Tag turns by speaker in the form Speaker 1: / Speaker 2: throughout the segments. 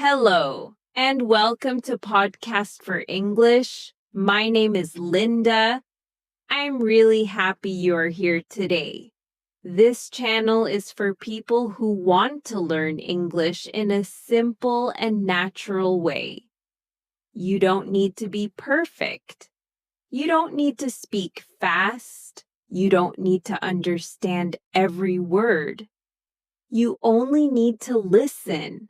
Speaker 1: Hello, and welcome to Podcast for English. My name is Linda. I'm really happy you're here today. This channel is for people who want to learn English in a simple and natural way. You don't need to be perfect. You don't need to speak fast. You don't need to understand every word. You only need to listen.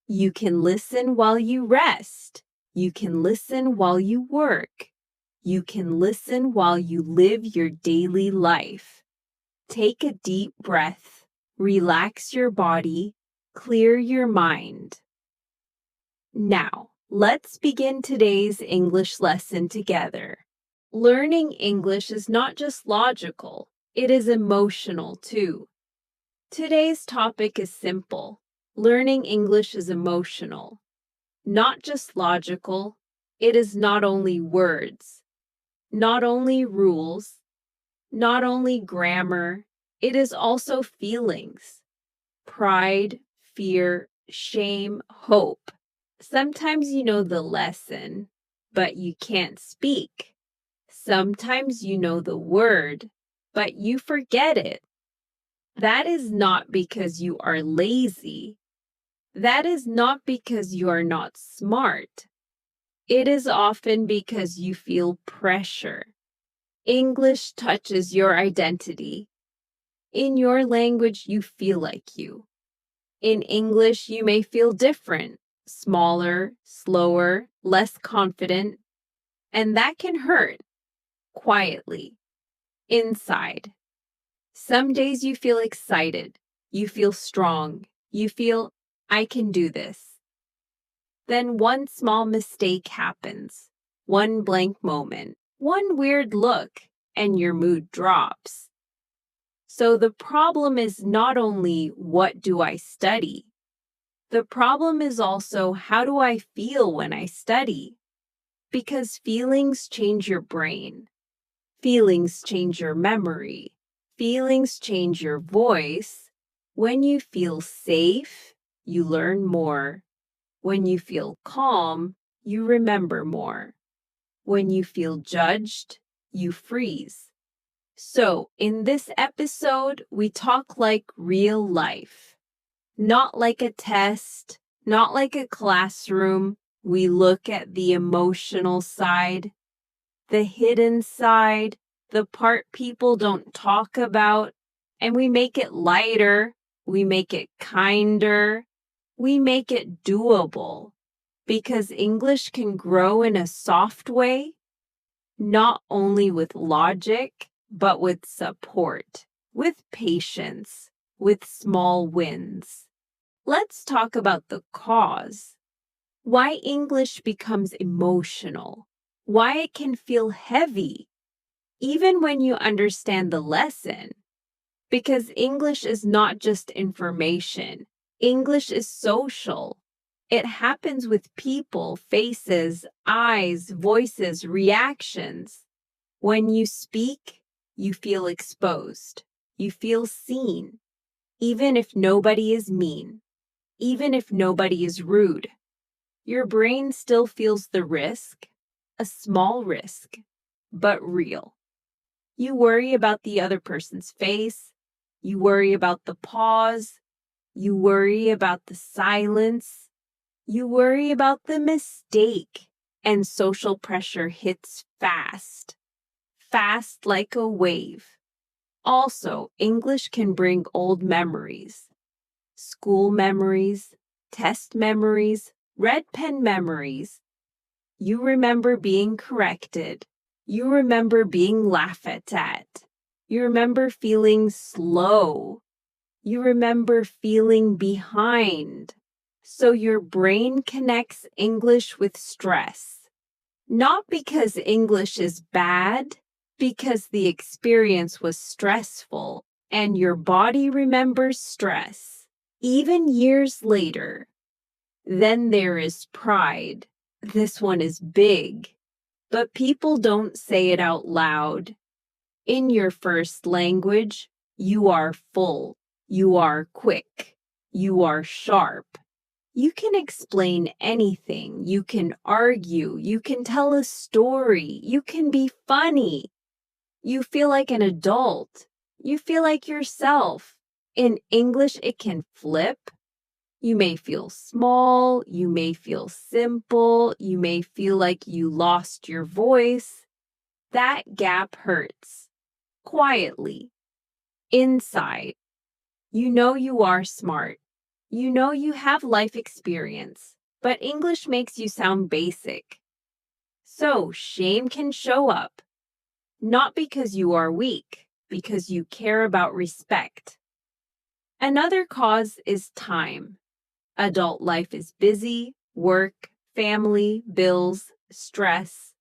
Speaker 1: You can listen while you rest. You can listen while you work. You can listen while you live your daily life. Take a deep breath, relax your body, clear your mind. Now, let's begin today's English lesson together. Learning English is not just logical, it is emotional too. Today's topic is simple. Learning English is emotional, not just logical. It is not only words, not only rules, not only grammar. It is also feelings, pride, fear, shame, hope. Sometimes you know the lesson, but you can't speak. Sometimes you know the word, but you forget it. That is not because you are lazy. That is not because you are not smart. It is often because you feel pressure. English touches your identity. In your language, you feel like you. In English, you may feel different, smaller, slower, less confident, and that can hurt quietly, inside. Some days you feel excited, you feel strong, you feel, I can do this. Then one small mistake happens, one blank moment, one weird look, and your mood drops. So the problem is not only what do I study? The problem is also how do I feel when I study? Because feelings change your brain. Feelings change your memory. Feelings change your voice. When you feel safe, you learn more. When you feel calm, you remember more. When you feel judged, you freeze. So, in this episode, we talk like real life. Not like a test, not like a classroom. We look at the emotional side, the hidden side, the part people don't talk about, and we make it lighter, we make it kinder, we make it doable, because English can grow in a soft way, not only with logic, but with support, with patience, with small wins. Let's talk about the cause. Why English becomes emotional. Why it can feel heavy, even when you understand the lesson. Because English is not just information. English is social. It happens with people, faces, eyes, voices, reactions. When you speak, you feel exposed. You feel seen, even if nobody is mean, even if nobody is rude. Your brain still feels the risk, a small risk, but real. You worry about the other person's face. You worry about the pause. You worry about the silence. You worry about the mistake. And social pressure hits fast. Fast like a wave. Also, English can bring old memories. School memories, test memories, red pen memories. You remember being corrected. You remember being laughed at. You remember feeling slow. You remember feeling behind. So your brain connects English with stress. Not because English is bad, because the experience was stressful and your body remembers stress, even years later. Then there is pride. This one is big, but people don't say it out loud. In your first language, you are full, you are quick, you are sharp. You can explain anything. You can argue. You can tell a story. You can be funny. You feel like an adult. You feel like yourself. In English, it can flip. You may feel small. You may feel simple. You may feel like you lost your voice. That gap hurts. Quietly. Inside. You know you are smart. You know you have life experience. But English makes you sound basic. So shame can show up. Not because you are weak, because you care about respect. Another cause is time. Adult life is busy, work, family, bills, stress.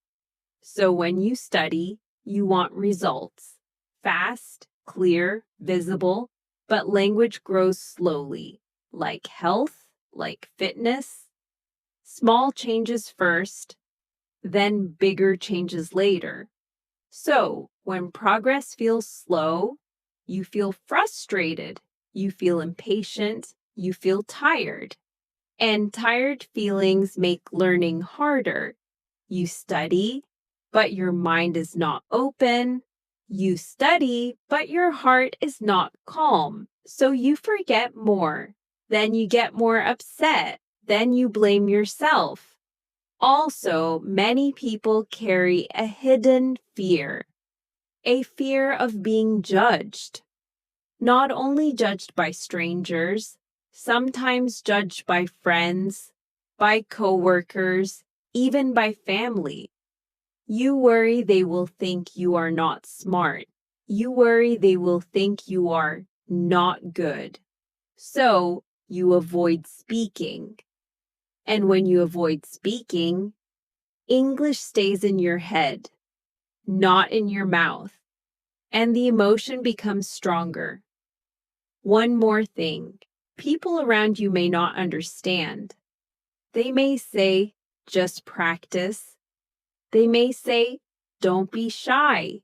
Speaker 1: So when you study, you want results. Fast, clear, visible, but language grows slowly, like health, like fitness. Small changes first, then bigger changes later. So, when progress feels slow, you feel frustrated, you feel impatient, you feel tired. And tired feelings make learning harder. You study, but your mind is not open. You study, but your heart is not calm. So you forget more. Then you get more upset. Then you blame yourself. Also, many people carry a hidden fear. A fear of being judged. Not only judged by strangers, sometimes judged by friends, by coworkers, even by family. You worry they will think you are not smart. You worry they will think you are not good. So you avoid speaking. And when you avoid speaking, English stays in your head, not in your mouth. And the emotion becomes stronger. One more thing. People around you may not understand. They may say, just practice. They may say, don't be shy.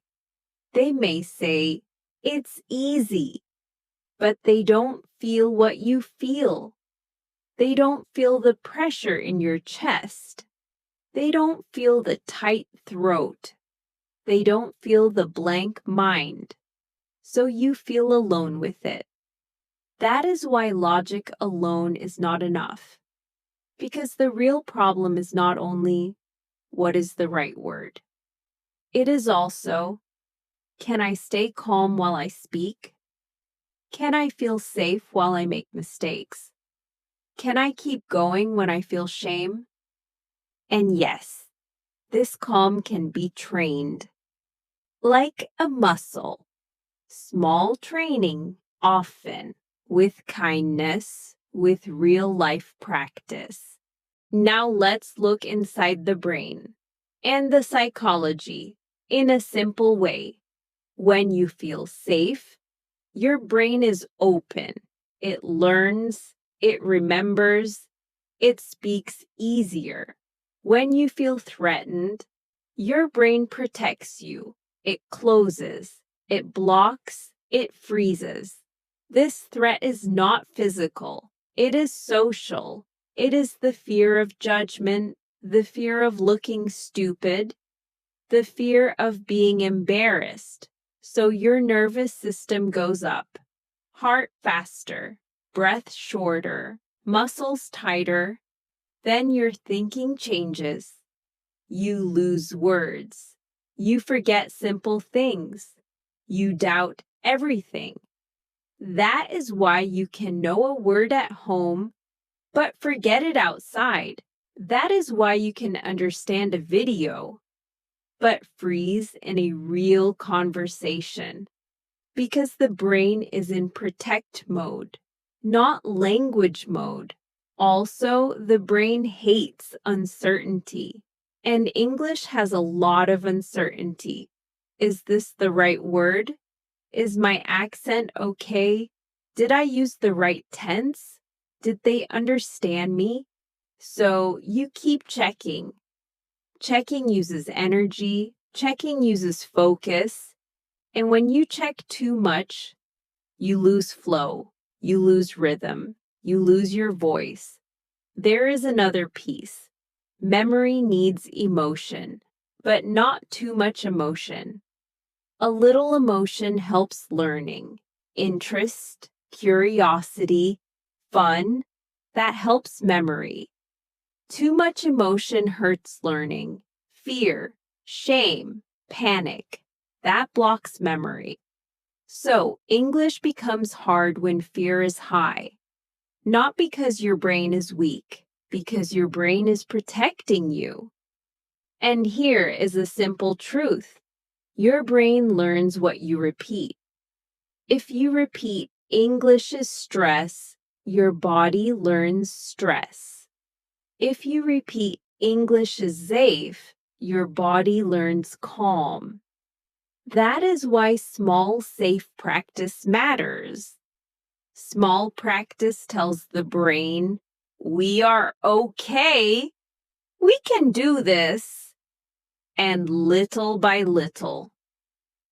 Speaker 1: They may say, it's easy. But they don't feel what you feel. They don't feel the pressure in your chest. They don't feel the tight throat. They don't feel the blank mind. So you feel alone with it. That is why logic alone is not enough. Because the real problem is not only what is the right word. It is also, can I stay calm while I speak? Can I feel safe while I make mistakes? Can I keep going when I feel shame? And yes, this calm can be trained. Like a muscle. Small training, often, with kindness, with real life practice. Now let's look inside the brain and the psychology in a simple way. When you feel safe, your brain is open. It learns, it remembers, it speaks easier. When you feel threatened, your brain protects you. It closes, it blocks, it freezes. This threat is not physical, it is social. It is the fear of judgment, the fear of looking stupid, the fear of being embarrassed. So your nervous system goes up, heart faster, breath shorter, muscles tighter. Then your thinking changes. You lose words. You forget simple things. You doubt everything. That is why you can know a word at home, but forget it outside. That is why you can understand a video, but freeze in a real conversation. Because the brain is in protect mode, not language mode. Also, the brain hates uncertainty, and English has a lot of uncertainty. Is this the right word? Is my accent okay? Did I use the right tense? Did they understand me? So you keep checking. Checking uses energy, checking uses focus, and when you check too much, you lose flow, you lose rhythm, you lose your voice. There is another piece. Memory needs emotion, but not too much emotion. A little emotion helps learning. Interest, curiosity, fun, that helps memory. Too much emotion hurts learning. Fear, shame, panic, that blocks memory. So, English becomes hard when fear is high. Not because your brain is weak, because your brain is protecting you. And here is a simple truth. Your brain learns what you repeat. If you repeat English is stress, your body learns stress. If you repeat English is safe, your body learns calm. That is why small, safe practice matters. Small practice tells the brain, we are okay. We can do this. And little by little,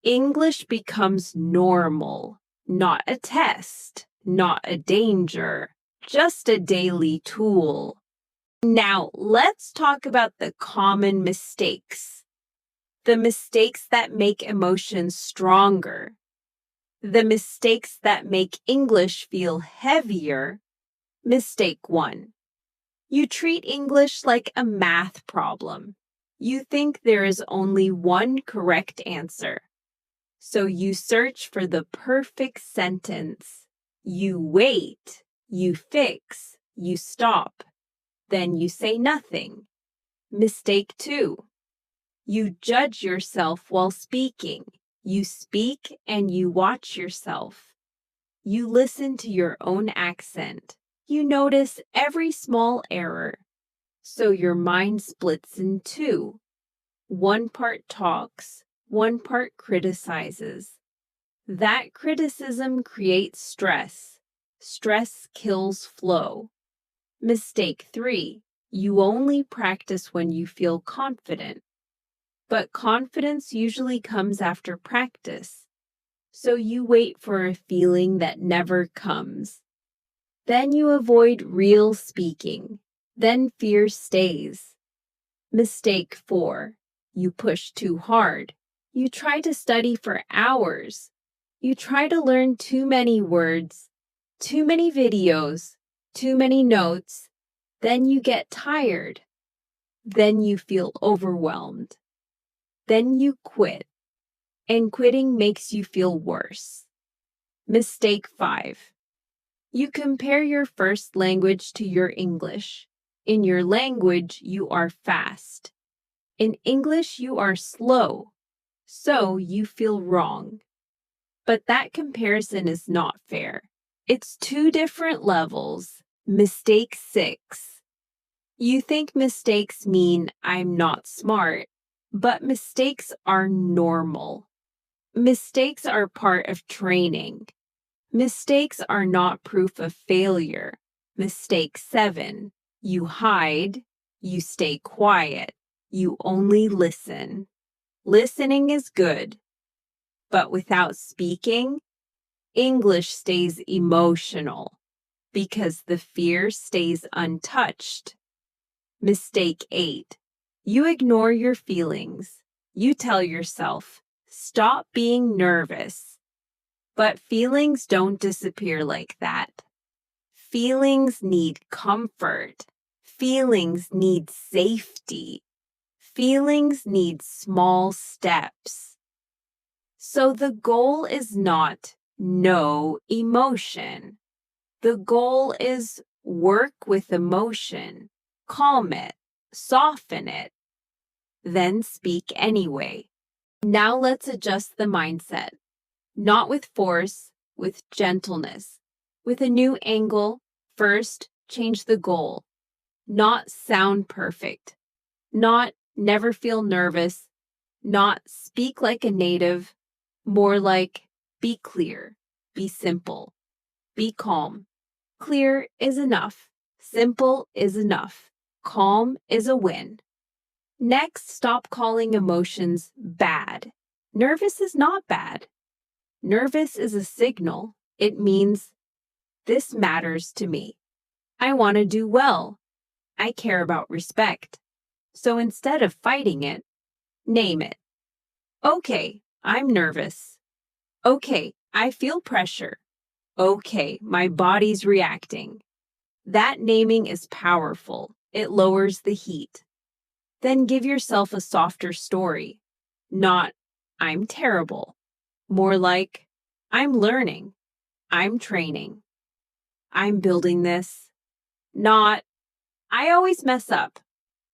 Speaker 1: English becomes normal, not a test, not a danger, just a daily tool. Now, let's talk about the common mistakes. The mistakes that make emotions stronger. The mistakes that make English feel heavier. Mistake 1. You treat English like a math problem. You think there is only one correct answer. So you search for the perfect sentence. You wait, you fix, you stop. Then you say nothing. Mistake 2. You judge yourself while speaking. You speak and you watch yourself. You listen to your own accent. You notice every small error. So your mind splits in two. One part talks, one part criticizes. That criticism creates stress. Stress kills flow. Mistake 3. You only practice when you feel confident. But confidence usually comes after practice. So you wait for a feeling that never comes. Then you avoid real speaking. Then fear stays. Mistake 4. You push too hard. You try to study for hours. You try to learn too many words, too many videos, too many notes. Then you get tired. Then you feel overwhelmed. Then you quit. And quitting makes you feel worse. Mistake 5. You compare your first language to your English. In your language, you are fast. In English, you are slow. So you feel wrong. But that comparison is not fair. It's two different levels. Mistake 6. You think mistakes mean I'm not smart, but mistakes are normal. Mistakes are part of training. Mistakes are not proof of failure. Mistake 7. You hide. You stay quiet. You only listen. Listening is good. But without speaking, English stays emotional because the fear stays untouched. Mistake 8. You ignore your feelings. You tell yourself, stop being nervous. But feelings don't disappear like that. Feelings need comfort. Feelings need safety. Feelings need small steps. So the goal is not no emotion. The goal is work with emotion, calm it, soften it, then speak anyway. Now let's adjust the mindset. Not with force, with gentleness. With a new angle, first, change the goal. Not sound perfect. Not never feel nervous. Not speak like a native. More like be clear, be simple, be calm. Clear is enough. Simple is enough. Calm is a win. Next, stop calling emotions bad. Nervous is not bad. Nervous is a signal. It means this matters to me. I want to do well. I care about respect. So instead of fighting it, name it. Okay, I'm nervous. Okay, I feel pressure. Okay, my body's reacting. That naming is powerful. It lowers the heat. Then give yourself a softer story. Not, I'm terrible. More like, I'm learning. I'm training. I'm building this. Not, I always mess up.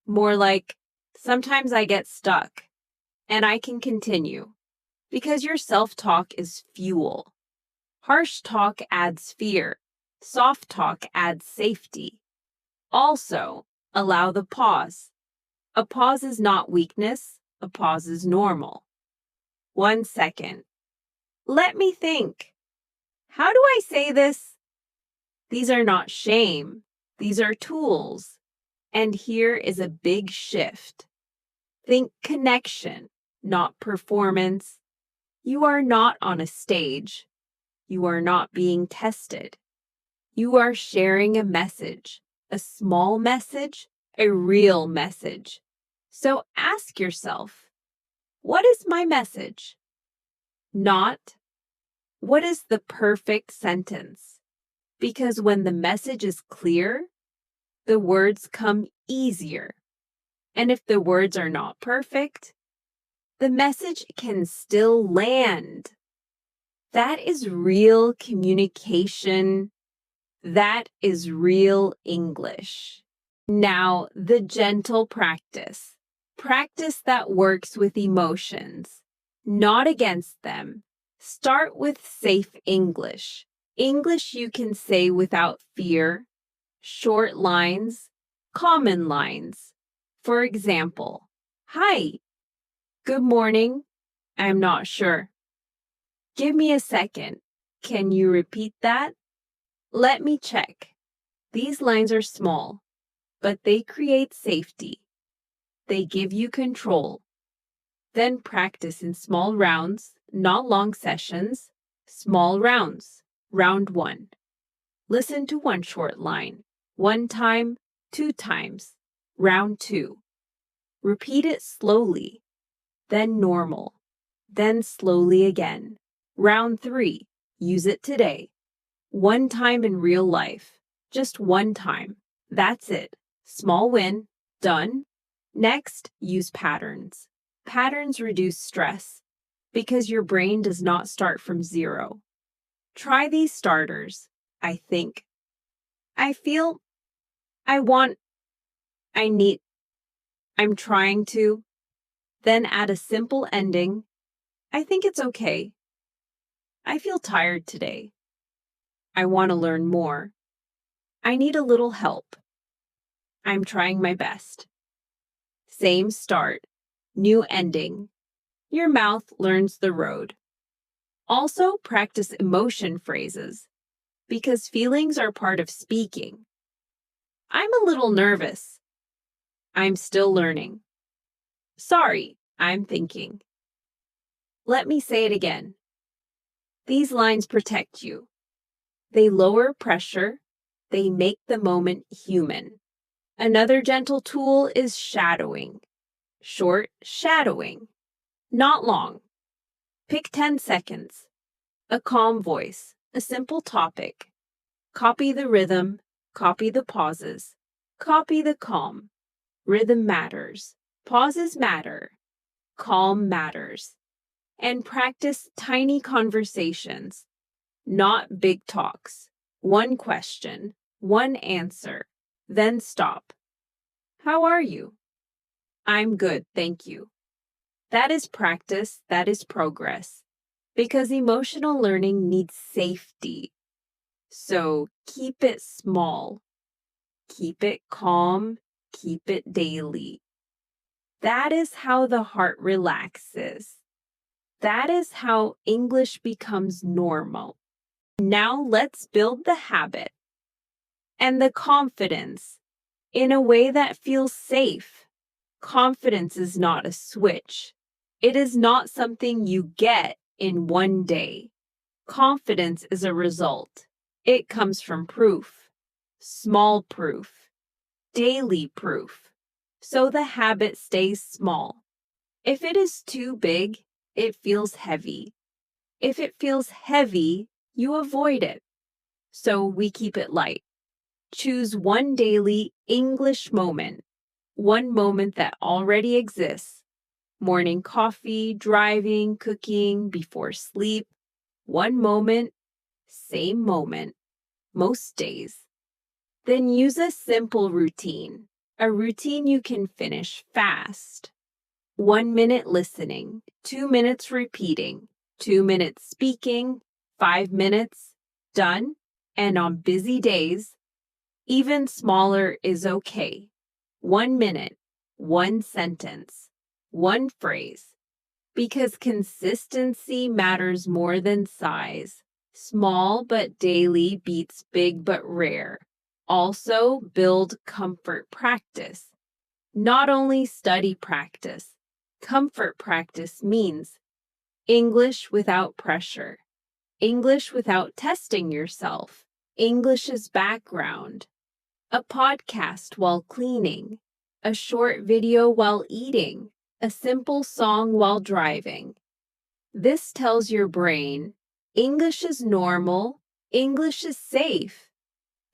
Speaker 1: More like, sometimes I get stuck. And I can continue. Because your self-talk is fuel. Harsh talk adds fear. Soft talk adds safety. Also, allow the pause. A pause is not weakness. A pause is normal. 1 second. Let me think. How do I say this? These are not shame. These are tools. And here is a big shift. Think connection, not performance. You are not on a stage. You are not being tested. You are sharing a message, a small message, a real message. So ask yourself, what is my message? Not, what is the perfect sentence? Because when the message is clear, the words come easier. And if the words are not perfect, the message can still land. That is real communication. That is real English. Now, the gentle practice. Practice that works with emotions, not against them. Start with safe English. English you can say without fear. Short lines, common lines. For example, hi, good morning, I'm not sure. Give me a second. Can you repeat that? Let me check. These lines are small, but they create safety. They give you control. Then practice in small rounds, not long sessions. Small rounds. Round 1. Listen to one short line. 1 time, 2 times. Round 2. Repeat it slowly, then normal, then slowly again. Round 3. Use it today. 1 time in real life. Just 1 time. That's it. Small win. Done. Next, use patterns. Patterns reduce stress because your brain does not start from zero. Try these starters. I think. I feel. I want. I need. I'm trying to. Then add a simple ending. I think it's okay. I feel tired today. I want to learn more. I need a little help. I'm trying my best. Same start, new ending. Your mouth learns the road. Also, practice emotion phrases because feelings are part of speaking. I'm a little nervous. I'm still learning. Sorry, I'm thinking. Let me say it again. These lines protect you. They lower pressure. They make the moment human. Another gentle tool is shadowing. Short shadowing. Not long. Pick 10 seconds. A calm voice. A simple topic. Copy the rhythm. Copy the pauses. Copy the calm. Rhythm matters. Pauses matter. Calm matters. And practice tiny conversations, not big talks. 1 question, 1 answer, then stop. How are you? I'm good, thank you. That is practice, that is progress. Because emotional learning needs safety. So keep it small. Keep it calm. Keep it daily. That is how the heart relaxes. That is how English becomes normal. Now let's build the habit and the confidence in a way that feels safe. Confidence is not a switch. It is not something you get in one day. Confidence is a result. It comes from proof, small proof. daily proof. So the habit stays small. If it is too big, it feels heavy. If it feels heavy, you avoid it. So we keep it light. Choose one daily English moment, one moment that already exists. Morning coffee, driving, cooking, before sleep. One moment, same moment, most days. Then use a simple routine, a routine you can finish fast. 1 minute listening, 2 minutes repeating, 2 minutes speaking, 5 minutes, done. And on busy days, even smaller is okay. 1 minute, one sentence, one phrase. Because consistency matters more than size. Small but daily beats big but rare. Also, build comfort practice. Not only study practice. Comfort practice means English without pressure, English without testing yourself, English's background, a podcast while cleaning, a short video while eating, a simple song while driving. This tells your brain English is normal, English is safe.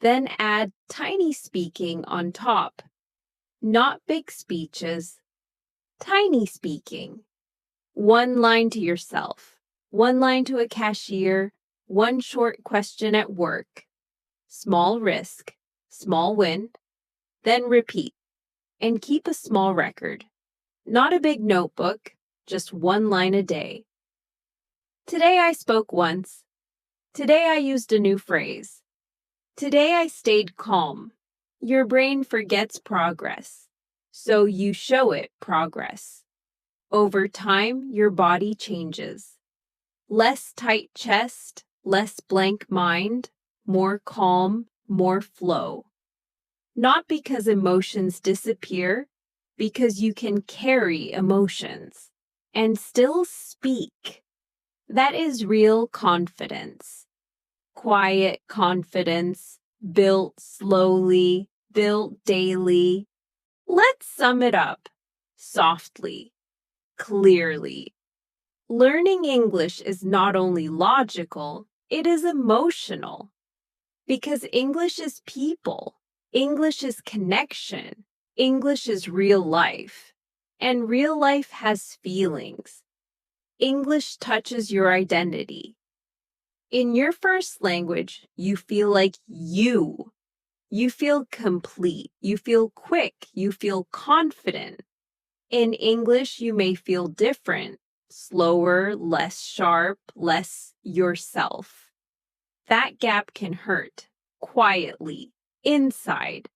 Speaker 1: Then add tiny speaking on top. Not big speeches, tiny speaking. One line to yourself, one line to a cashier, one short question at work. Small risk, small win. Then repeat and keep a small record. Not a big notebook, just one line a day. Today I spoke once. Today I used a new phrase. Today I stayed calm. Your brain forgets progress, so you show it progress. Over time, your body changes. Less tight chest, less blank mind, more calm, more flow. Not because emotions disappear, because you can carry emotions and still speak. That is real confidence. Quiet confidence, built slowly, built daily. Let's sum it up softly, clearly. Learning English is not only logical, it is emotional. Because English is people. English is connection. English is real life. And real life has feelings. English touches your identity. In your first language, you feel like you. You feel complete. You feel quick. You feel confident. In English, you may feel different, slower, less sharp, less yourself. That gap can hurt quietly, inside.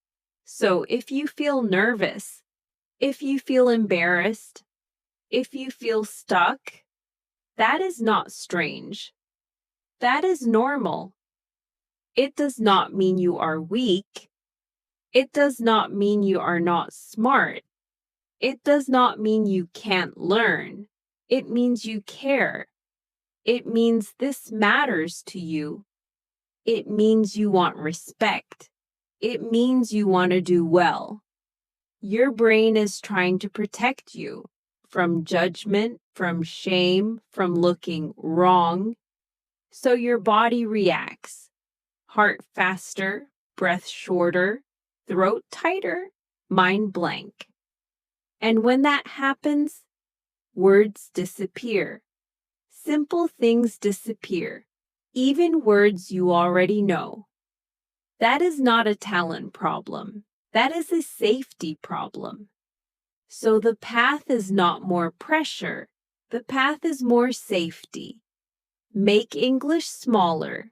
Speaker 1: So if you feel nervous, if you feel embarrassed, if you feel stuck, that is not strange. That is normal. It does not mean you are weak. It does not mean you are not smart. It does not mean you can't learn. It means you care. It means this matters to you. It means you want respect. It means you want to do well. Your brain is trying to protect you from judgment, from shame, from looking wrong. So your body reacts. Heart faster, breath shorter, throat tighter, mind blank. And when that happens, words disappear. Simple things disappear, even words you already know. That is not a talent problem. That is a safety problem. So the path is not more pressure. The path is more safety. Make English smaller.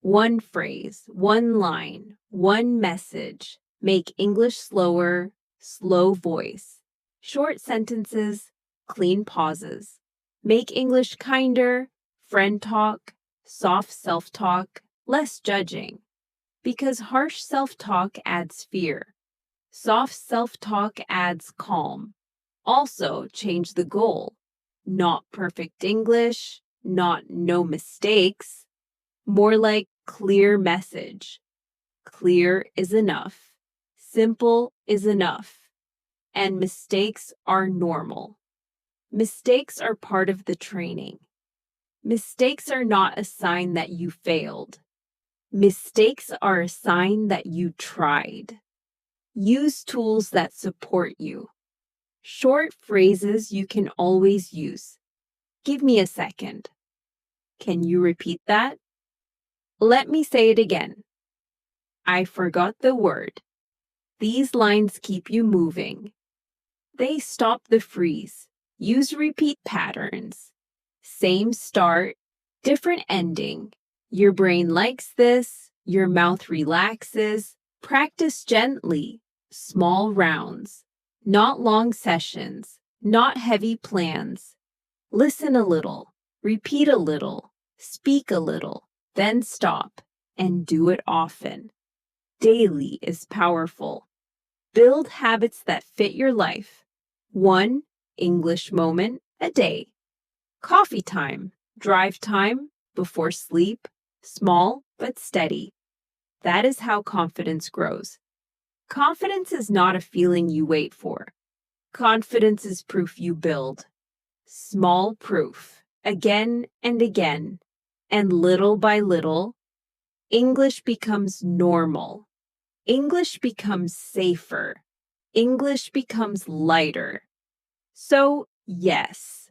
Speaker 1: One phrase, one line, one message. Make English slower, slow voice. Short sentences, clean pauses. Make English kinder, friend talk, soft self-talk, less judging. Because harsh self-talk adds fear. Soft self-talk adds calm. Also, change the goal. Not perfect English, not no mistakes. More like clear message. Clear is enough. Simple is enough, and mistakes are normal. Mistakes are part of the training. Mistakes are not a sign that you failed. Mistakes are a sign that you tried. Use tools that support you. Short phrases you can always use. Give me a second. Can you repeat that? Let me say it again. I forgot the word. These lines keep you moving. They stop the freeze. Use repeat patterns. Same start, different ending. Your brain likes this. Your mouth relaxes. Practice gently. Small rounds. Not long sessions. Not heavy plans. Listen a little. Repeat a little. Speak a little. Then stop. And do it often. Daily is powerful. Build habits that fit your life. 1 English moment a day. Coffee time, drive time, before sleep, small but steady. That is how confidence grows. Confidence is not a feeling you wait for. Confidence is proof you build. Small proof, again and again, and little by little, English becomes normal. English becomes safer. English becomes lighter. So, yes,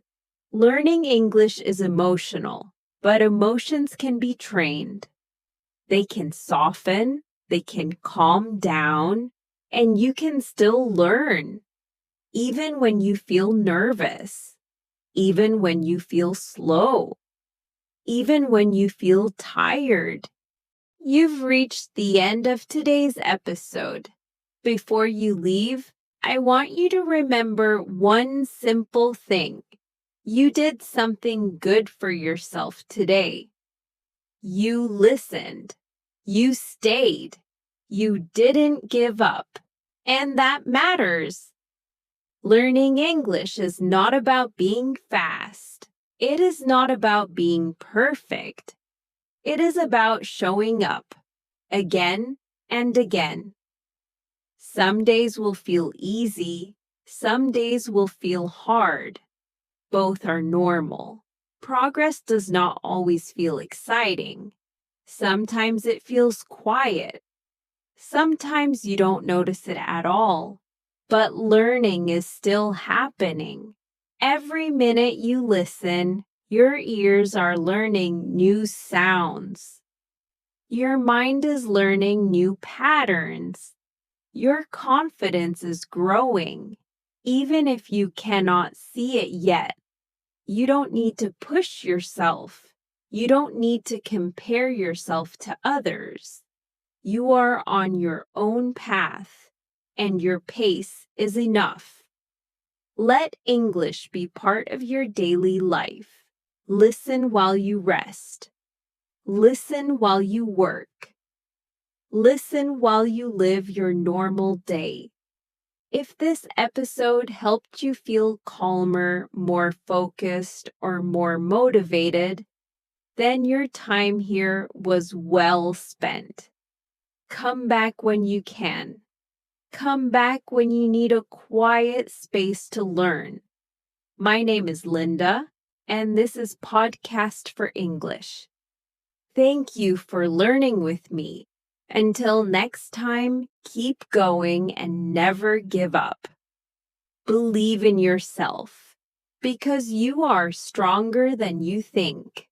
Speaker 1: learning English is emotional, but emotions can be trained. They can soften, they can calm down, and you can still learn, even when you feel nervous, even when you feel slow, even when you feel tired. You've reached the end of today's episode. Before you leave, I want you to remember one simple thing. You did something good for yourself today. You listened. You stayed. You didn't give up. And that matters. Learning English is not about being fast. It is not about being perfect. It is about showing up again and again. Some days will feel easy. Some days will feel hard. Both are normal. Progress does not always feel exciting. Sometimes it feels quiet. Sometimes you don't notice it at all. But learning is still happening. Every minute you listen, your ears are learning new sounds. Your mind is learning new patterns. Your confidence is growing, even if you cannot see it yet. You don't need to push yourself. You don't need to compare yourself to others. You are on your own path, and your pace is enough. Let English be part of your daily life. Listen while you rest. Listen while you work. Listen while you live your normal day. If this episode helped you feel calmer, more focused, or more motivated, then your time here was well spent. Come back when you can. Come back when you need a quiet space to learn. My name is Linda, and this is Podcast for English. Thank you for learning with me. Until next time, keep going and never give up. Believe in yourself, because you are stronger than you think.